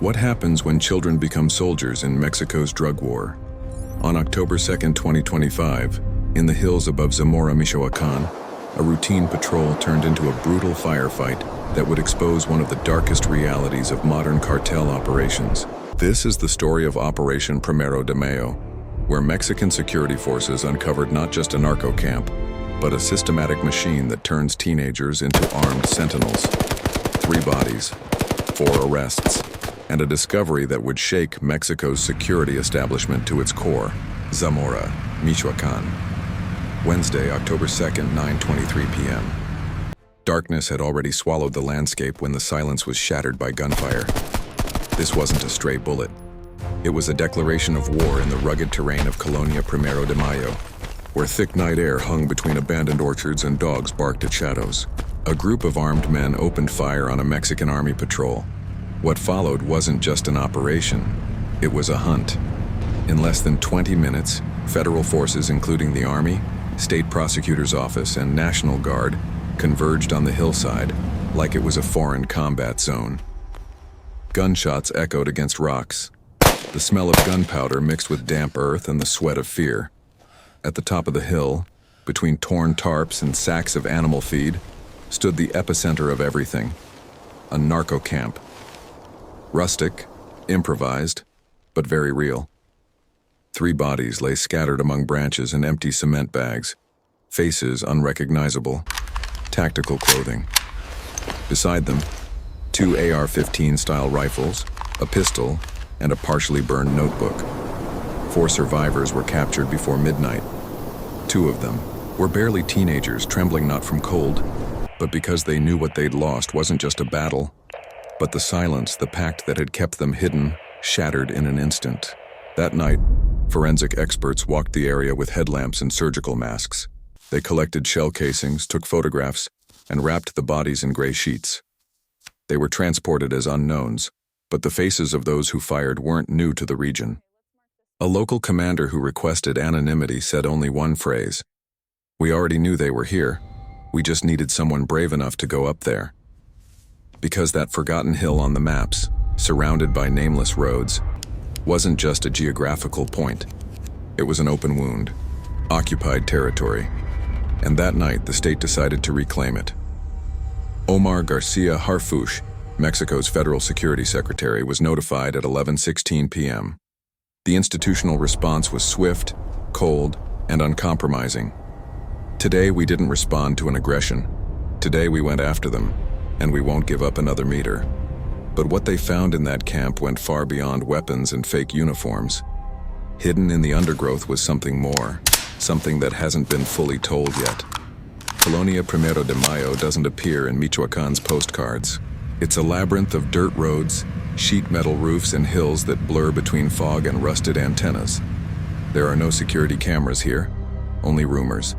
What happens when children become soldiers in Mexico's drug war? On October 2, 2025, in the hills above Zamora, Michoacán, a routine patrol turned into a brutal firefight that would expose one of the darkest realities of modern cartel operations. This is the story of Operation Primero de Mayo, where Mexican security forces uncovered not just a narco camp, but a systematic machine that turns teenagers into armed sentinels. 3 bodies, 4 arrests, and a discovery that would shake Mexico's security establishment to its core. Zamora, Michoacán. Wednesday, October 2nd, 9:23 p.m. Darkness had already swallowed the landscape when the silence was shattered by gunfire. This wasn't a stray bullet. It was a declaration of war in the rugged terrain of Colonia Primero de Mayo, where thick night air hung between abandoned orchards and dogs barked at shadows. A group of armed men opened fire on a Mexican army patrol. What followed wasn't just an operation, it was a hunt. In less than 20 minutes, federal forces including the Army, State Prosecutor's Office, and National Guard converged on the hillside like it was a foreign combat zone. Gunshots echoed against rocks, the smell of gunpowder mixed with damp earth and the sweat of fear. At the top of the hill, between torn tarps and sacks of animal feed, stood the epicenter of everything, a narco camp. Rustic, improvised, but very real. 3 bodies lay scattered among branches and empty cement bags, faces unrecognizable, tactical clothing. Beside them, 2 AR-15-style rifles, a pistol, and a partially burned notebook. 4 survivors were captured before midnight. 2 of them were barely teenagers, trembling not from cold, but because they knew what they'd lost wasn't just a battle, but the silence, the pact that had kept them hidden, shattered in an instant. That night, forensic experts walked the area with headlamps and surgical masks. They collected shell casings, took photographs, and wrapped the bodies in gray sheets. They were transported as unknowns, but the faces of those who fired weren't new to the region. A local commander who requested anonymity said only one phrase: "We already knew they were here. We just needed someone brave enough to go up there." Because that forgotten hill on the maps, surrounded by nameless roads, wasn't just a geographical point. It was an open wound, occupied territory, and that night the state decided to reclaim it. Omar Garcia Harfuch, Mexico's federal security secretary, was notified at 11:16 p.m. The institutional response was swift, cold, and uncompromising. Today we didn't respond to an aggression. Today we went after them, and we won't give up another meter. But what they found in that camp went far beyond weapons and fake uniforms. Hidden in the undergrowth was something more, something that hasn't been fully told yet. Colonia Primero de Mayo doesn't appear in Michoacán's postcards. It's a labyrinth of dirt roads, sheet metal roofs, and hills that blur between fog and rusted antennas. There are no security cameras here, only rumors.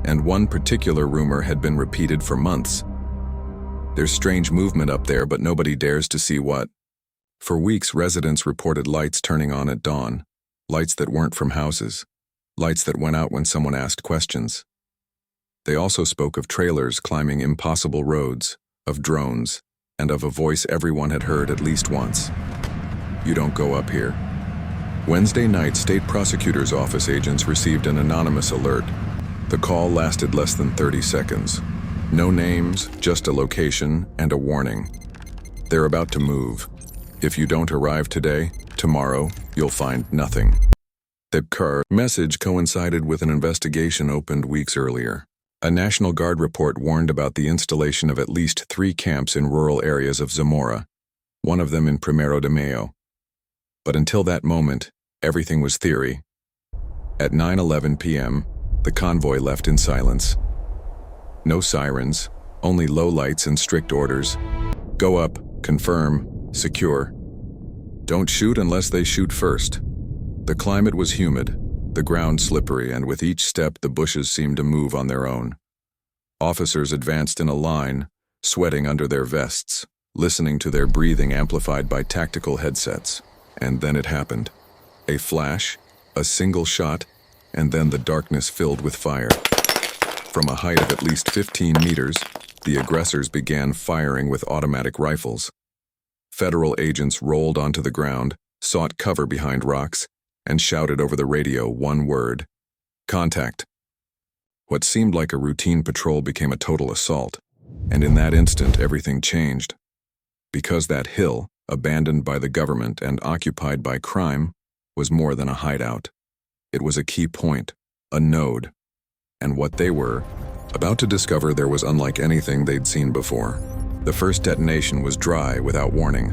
And one particular rumor had been repeated for months. There's strange movement up there, but nobody dares to see what. For weeks, residents reported lights turning on at dawn, lights that weren't from houses, lights that went out when someone asked questions. They also spoke of trailers climbing impossible roads, of drones, and of a voice everyone had heard at least once: "You don't go up here." Wednesday night, State Prosecutor's Office agents received an anonymous alert. The call lasted less than 30 seconds. No names, just a location and a warning. They're about to move. If you don't arrive today, tomorrow, you'll find nothing. The message coincided with an investigation opened weeks earlier. A National Guard report warned about the installation of at least 3 camps in rural areas of Zamora, one of them in Primero de Mayo. But until that moment, everything was theory. At 9:11 p.m., the convoy left in silence. No sirens, only low lights and strict orders. Go up, confirm, secure. Don't shoot unless they shoot first. The climate was humid, the ground slippery, and with each step the bushes seemed to move on their own. Officers advanced in a line, sweating under their vests, listening to their breathing amplified by tactical headsets. And then it happened. A flash, a single shot, and then the darkness filled with fire. From a height of at least 15 meters, the aggressors began firing with automatic rifles. Federal agents rolled onto the ground, sought cover behind rocks, and shouted over the radio one word: contact. What seemed like a routine patrol became a total assault, and in that instant everything changed. Because that hill, abandoned by the government and occupied by crime, was more than a hideout. It was a key point, a node. And what they were about to discover there was unlike anything they'd seen before. The first detonation was dry, without warning.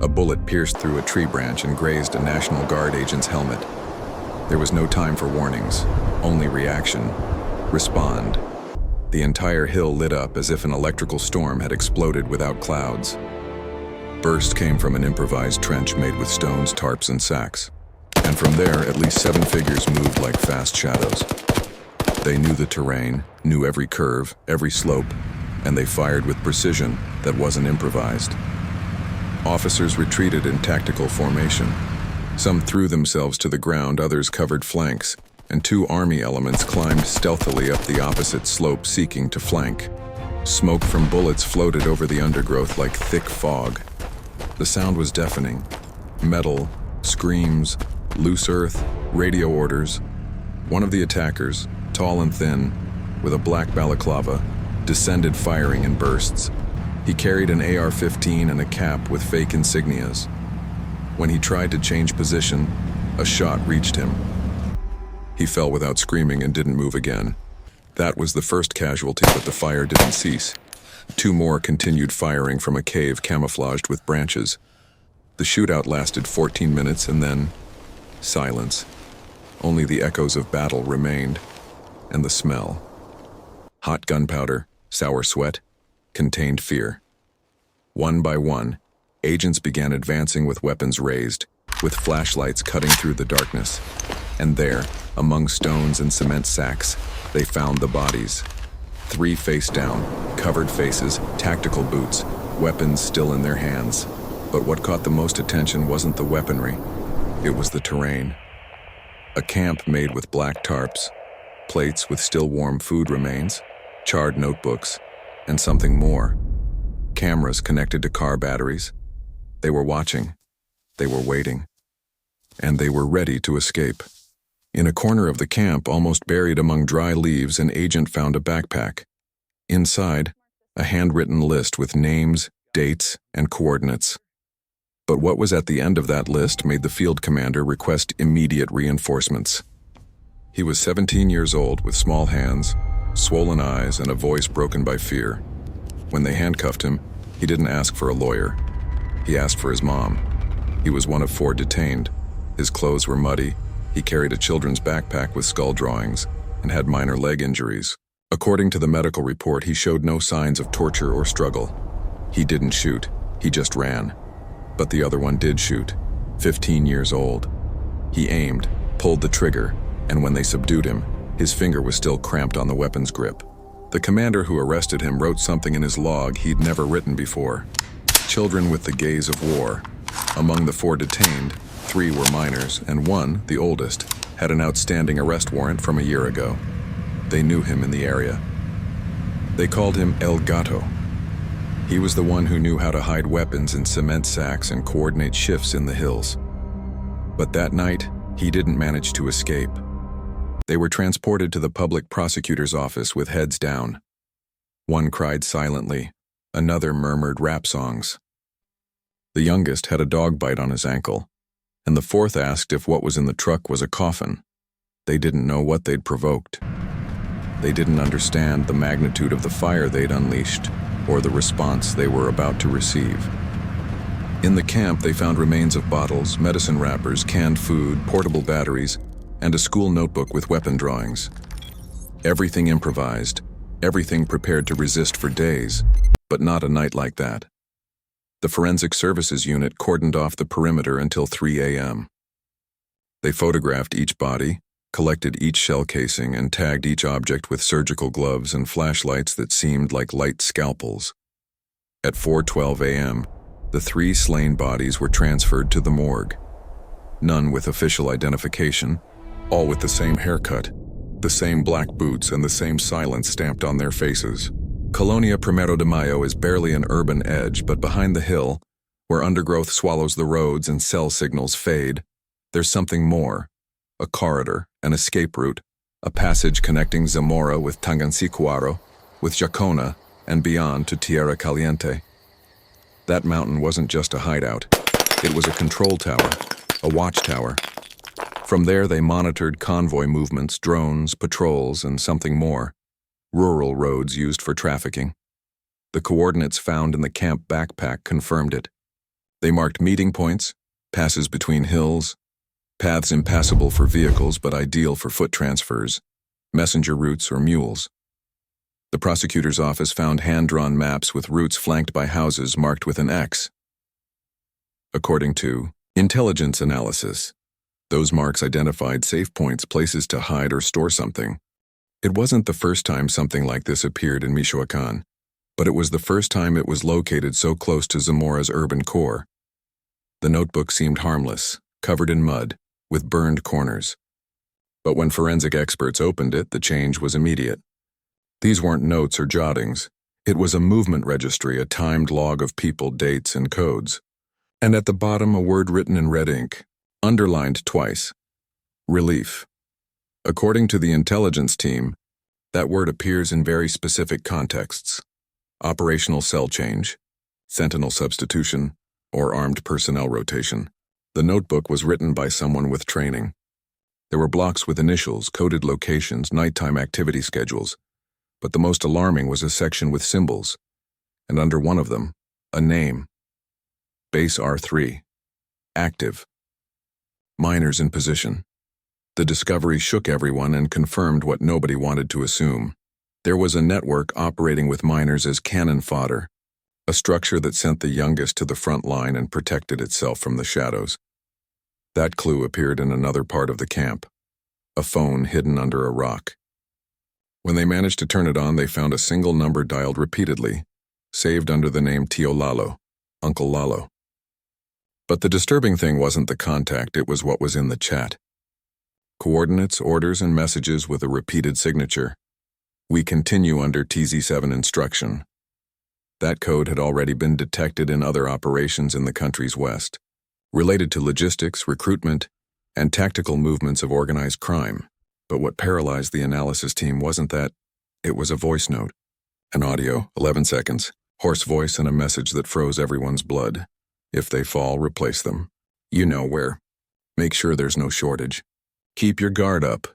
A bullet pierced through a tree branch and grazed a National Guard agent's helmet. There was no time for warnings, only reaction. Respond. The entire hill lit up as if an electrical storm had exploded without clouds. Burst came from an improvised trench made with stones, tarps, and sacks. And from there, at least 7 figures moved like fast shadows. They knew the terrain, knew every curve, every slope, and they fired with precision that wasn't improvised. Officers retreated in tactical formation. Some threw themselves to the ground, others covered flanks, and 2 army elements climbed stealthily up the opposite slope seeking to flank. Smoke from bullets floated over the undergrowth like thick fog. The sound was deafening. Metal, screams, loose earth, radio orders. One of the attackers, tall and thin, with a black balaclava, descended firing in bursts. He carried an AR-15 and a cap with fake insignias. When he tried to change position, a shot reached him. He fell without screaming and didn't move again. That was the first casualty, but the fire didn't cease. 2 more continued firing from a cave camouflaged with branches. The shootout lasted 14 minutes and then silence. Only the echoes of battle remained, and the smell. Hot gunpowder, sour sweat, contained fear. One by one, agents began advancing with weapons raised, with flashlights cutting through the darkness. And there, among stones and cement sacks, they found the bodies. 3 face down, covered faces, tactical boots, weapons still in their hands. But what caught the most attention wasn't the weaponry, it was the terrain. A camp made with black tarps, plates with still warm food remains, charred notebooks, and something more. Cameras connected to car batteries. They were watching, they were waiting, and they were ready to escape. In a corner of the camp, almost buried among dry leaves, an agent found a backpack. Inside, a handwritten list with names, dates, and coordinates. But what was at the end of that list made the field commander request immediate reinforcements. He was 17 years old with small hands, swollen eyes, and a voice broken by fear. When they handcuffed him, he didn't ask for a lawyer. He asked for his mom. He was one of 4 detained. His clothes were muddy. He carried a children's backpack with skull drawings and had minor leg injuries. According to the medical report, he showed no signs of torture or struggle. He didn't shoot, he just ran. But the other one did shoot, 15 years old. He aimed, pulled the trigger, and when they subdued him, his finger was still cramped on the weapon's grip. The commander who arrested him wrote something in his log he'd never written before. Children with the gaze of war. Among the 4 detained, 3 were minors, and 1, the oldest, had an outstanding arrest warrant from a year ago. They knew him in the area. They called him El Gato. He was the one who knew how to hide weapons in cement sacks and coordinate shifts in the hills. But that night, he didn't manage to escape. They were transported to the public prosecutor's office with heads down. One cried silently, another murmured rap songs. The youngest had a dog bite on his ankle, and the 4th asked if what was in the truck was a coffin. They didn't know what they'd provoked. They didn't understand the magnitude of the fire they'd unleashed, or the response they were about to receive. In the camp, they found remains of bottles, medicine wrappers, canned food, portable batteries, and a school notebook with weapon drawings. Everything improvised, everything prepared to resist for days, but not a night like that. The Forensic Services Unit cordoned off the perimeter until 3 a.m. They photographed each body, collected each shell casing, and tagged each object with surgical gloves and flashlights that seemed like light scalpels. At 4:12 a.m., the 3 slain bodies were transferred to the morgue. None with official identification, all with the same haircut, the same black boots, and the same silence stamped on their faces. Colonia Primero de Mayo is barely an urban edge, but behind the hill, Where undergrowth swallows the roads and cell signals fade, there's something more. A corridor, an escape route, a passage connecting Zamora with Tangancicuaro, with Jacona, and beyond to Tierra Caliente. That mountain wasn't just a hideout. It was a control tower, a watchtower. From there they monitored convoy movements, drones, patrols, and something more. Rural roads used for trafficking. The coordinates found in the camp backpack confirmed it. They marked meeting points, passes between hills, paths impassable for vehicles but ideal for foot transfers, messenger routes or mules. The prosecutor's office found hand-drawn maps with routes flanked by houses marked with an X. According to intelligence analysis, those marks identified safe points, places to hide or store something. It wasn't the first time something like this appeared in Michoacán, but it was the first time it was located so close to Zamora's urban core. The notebook seemed harmless, covered in mud, with burned corners. But when forensic experts opened it, the change was immediate. These weren't notes or jottings. It was a movement registry, a timed log of people, dates, and codes. And at the bottom, a word written in red ink, underlined twice. Relief. According to the intelligence team, that word appears in very specific contexts. Operational cell change, sentinel substitution, or armed personnel rotation. The notebook was written by someone with training. There were blocks with initials, coded locations, nighttime activity schedules. But the most alarming was a section with symbols, and under one of them, a name. Base R3. Active. Miners in position. The discovery shook everyone and confirmed what nobody wanted to assume. There was a network operating with miners as cannon fodder, a structure that sent the youngest to the front line and protected itself from the shadows. That clue appeared in another part of the camp, a phone hidden under a rock. When they managed to turn it on, they found a single number dialed repeatedly, saved under the name Tio Lalo, Uncle Lalo. But the disturbing thing wasn't the contact, it was what was in the chat. Coordinates, orders, and messages with a repeated signature. We continue under TZ7 instruction. That code had already been detected in other operations in the country's west, related to logistics, recruitment, and tactical movements of organized crime. But what paralyzed the analysis team wasn't that. It was a voice note. An audio, 11 seconds, hoarse voice, and a message that froze everyone's blood. If they fall, replace them. You know where. Make sure there's no shortage. Keep your guard up.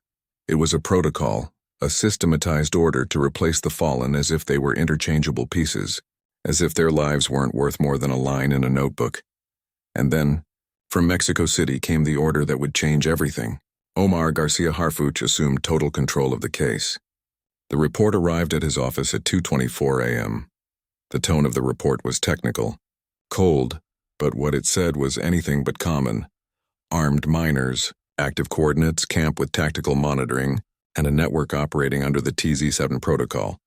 It was a protocol, a systematized order to replace the fallen as if they were interchangeable pieces, as if their lives weren't worth more than a line in a notebook. And then, from Mexico City came the order that would change everything. Omar Garcia Harfuch assumed total control of the case. The report arrived at his office at 2:24 a.m. The tone of the report was technical, cold, but what it said was anything but common. Armed miners, active coordinates, camp with tactical monitoring, and a network operating under the TZ7 protocol.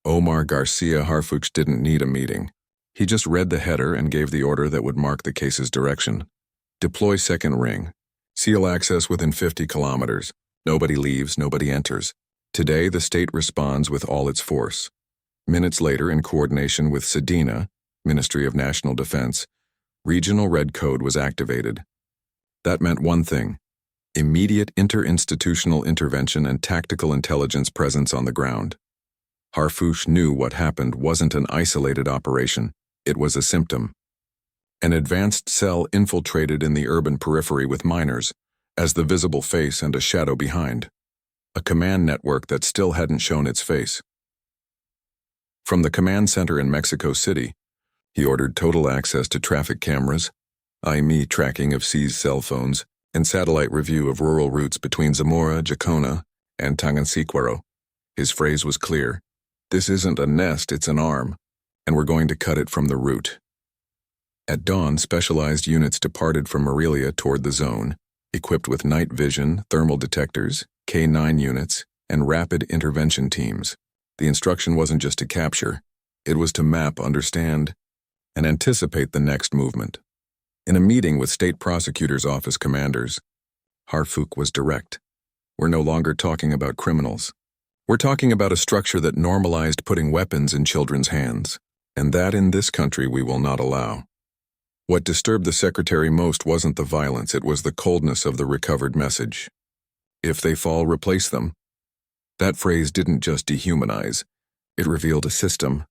Omar Garcia Harfuch didn't need a meeting. He just read the header and gave the order that would mark the case's direction. Deploy second ring. Seal access within 50 kilometers. Nobody leaves, nobody enters. Today, the state responds with all its force. Minutes later, in coordination with SEDINA, Ministry of National Defense, Regional Red Code was activated. That meant one thing: immediate interinstitutional intervention and tactical intelligence presence on the ground. Harfuch knew what happened wasn't an isolated operation, it was a symptom. An advanced cell infiltrated in the urban periphery with miners, as the visible face and a shadow behind. A command network that still hadn't shown its face. From the command center in Mexico City, he ordered total access to traffic cameras, IME tracking of seized cell phones, and satellite review of rural routes between Zamora, Jacona, and Tangancicuaro. His phrase was clear: this isn't a nest, it's an arm, and we're going to cut it from the root. At dawn, specialized units departed from Morelia toward the zone, equipped with night vision, thermal detectors, K9 units, and rapid intervention teams. The instruction wasn't just to capture, it was to map, understand, and anticipate the next movement. In a meeting with state prosecutor's office commanders, Harfuch was direct. We're no longer talking about criminals. We're talking about a structure that normalized putting weapons in children's hands, and that in this country we will not allow. What disturbed the secretary most wasn't the violence, it was the coldness of the recovered message. If they fall, replace them. That phrase didn't just dehumanize, it revealed a system,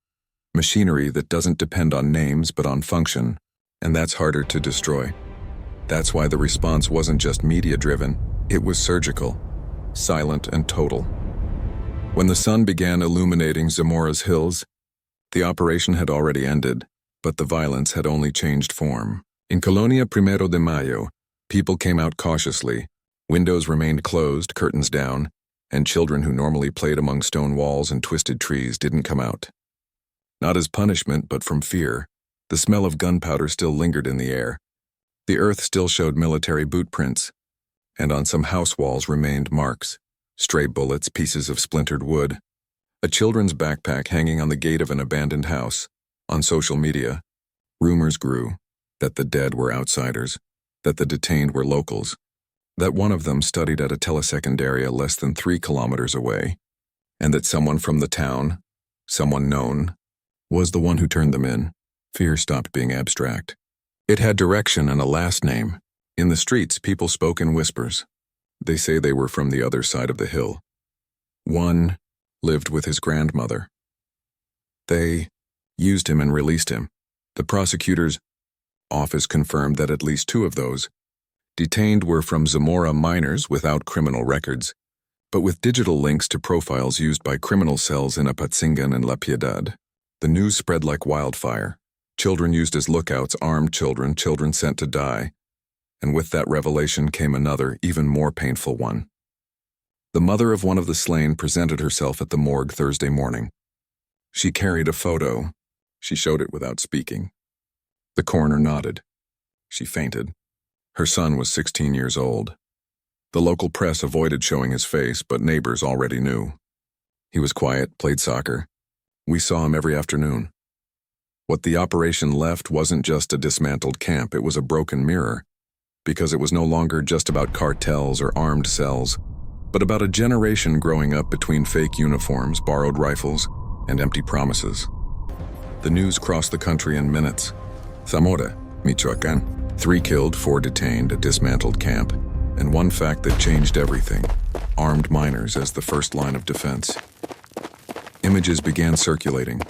machinery that doesn't depend on names but on function, and that's harder to destroy. That's why the response wasn't just media-driven, it was surgical, silent and total. When the sun began illuminating Zamora's hills, the operation had already ended, but the violence had only changed form. In Colonia Primero de Mayo, people came out cautiously, windows remained closed, curtains down, and children who normally played among stone walls and twisted trees didn't come out. Not as punishment, but from fear. The smell of gunpowder still lingered in the air. The earth still showed military boot prints, and on some house walls remained marks, stray bullets, pieces of splintered wood, a children's backpack hanging on the gate of an abandoned house. On social media, rumors grew that the dead were outsiders, that the detained were locals, that one of them studied at a telesecundaria less than 3 kilometers away, and that someone from the town, someone known, was the one who turned them in. Fear stopped being abstract. It had direction and a last name. In the streets, people spoke in whispers. They say they were from the other side of the hill. One lived with his grandmother. They used him and released him. The prosecutor's office confirmed that at least 2 of those detained were from Zamora minors without criminal records, but with digital links to profiles used by criminal cells in Apatzingan and La Piedad. The news spread like wildfire. Children used as lookouts, armed children, children sent to die. And with that revelation came another, even more painful one. The mother of one of the slain presented herself at the morgue Thursday morning. She carried a photo. She showed it without speaking. The coroner nodded. She fainted. Her son was 16 years old. The local press avoided showing his face, but neighbors already knew. He was quiet, played soccer. We saw him every afternoon. What the operation left wasn't just a dismantled camp, it was a broken mirror, because it was no longer just about cartels or armed cells, but about a generation growing up between fake uniforms, borrowed rifles, and empty promises. The news crossed the country in minutes. Zamora, Michoacán, 3 killed, 4 detained, a dismantled camp, and one fact that changed everything: armed minors as the first line of defense. Images began circulating: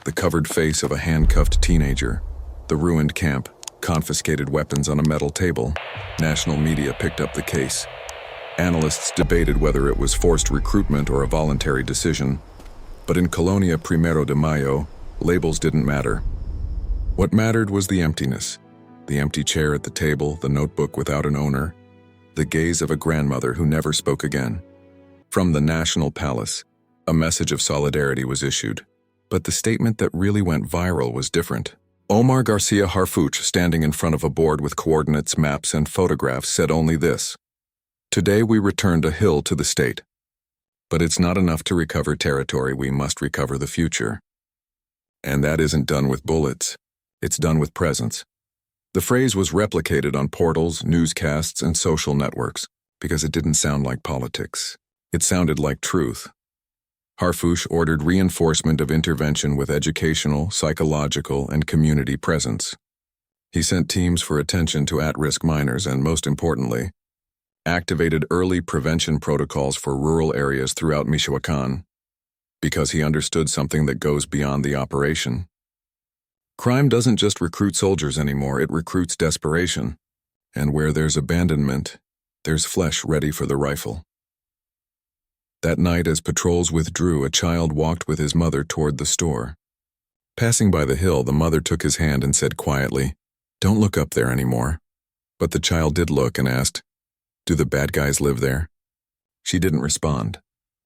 the covered face of a handcuffed teenager, the ruined camp, confiscated weapons on a metal table. National media picked up the case. Analysts debated whether it was forced recruitment or a voluntary decision. But in Colonia Primero de Mayo, labels didn't matter. What mattered was the emptiness. The empty chair at the table, the notebook without an owner, the gaze of a grandmother who never spoke again. From the National Palace, a message of solidarity was issued. But the statement that really went viral was different. Omar Garcia Harfuch, standing in front of a board with coordinates, maps, and photographs, said only this: "Today we returned a hill to the state. But it's not enough to recover territory, we must recover the future. And that isn't done with bullets, it's done with presence." The phrase was replicated on portals, newscasts, and social networks because it didn't sound like politics. It sounded like truth. Harfuch ordered reinforcement of intervention with educational, psychological, and community presence. He sent teams for attention to at-risk minors and, most importantly, activated early prevention protocols for rural areas throughout Michoacán, because he understood something that goes beyond the operation. Crime doesn't just recruit soldiers anymore, it recruits desperation. And where there's abandonment, there's flesh ready for the rifle. That night, as patrols withdrew, a child walked with his mother toward the store. Passing by the hill, the mother took his hand and said quietly, "Don't look up there anymore." But the child did look and asked, "Do the bad guys live there?" She didn't respond,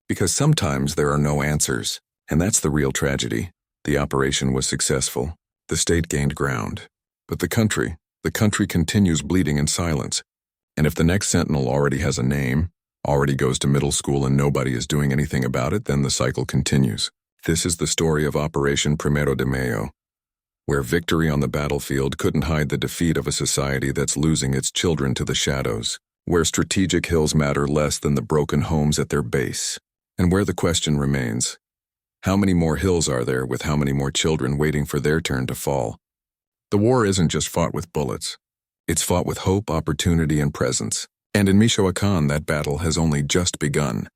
because sometimes there are no answers, and that's the real tragedy. The operation was successful. The state gained ground. But the country continues bleeding in silence. And if the next sentinel already has a name, already goes to middle school, and nobody is doing anything about it, then the cycle continues. This is the story of Operation Primero de Mayo, where victory on the battlefield couldn't hide the defeat of a society that's losing its children to the shadows, where strategic hills matter less than the broken homes at their base, and where the question remains: how many more hills are there with how many more children waiting for their turn to fall? The war isn't just fought with bullets. It's fought with hope, opportunity, and presence. And in Michoacán, that battle has only just begun.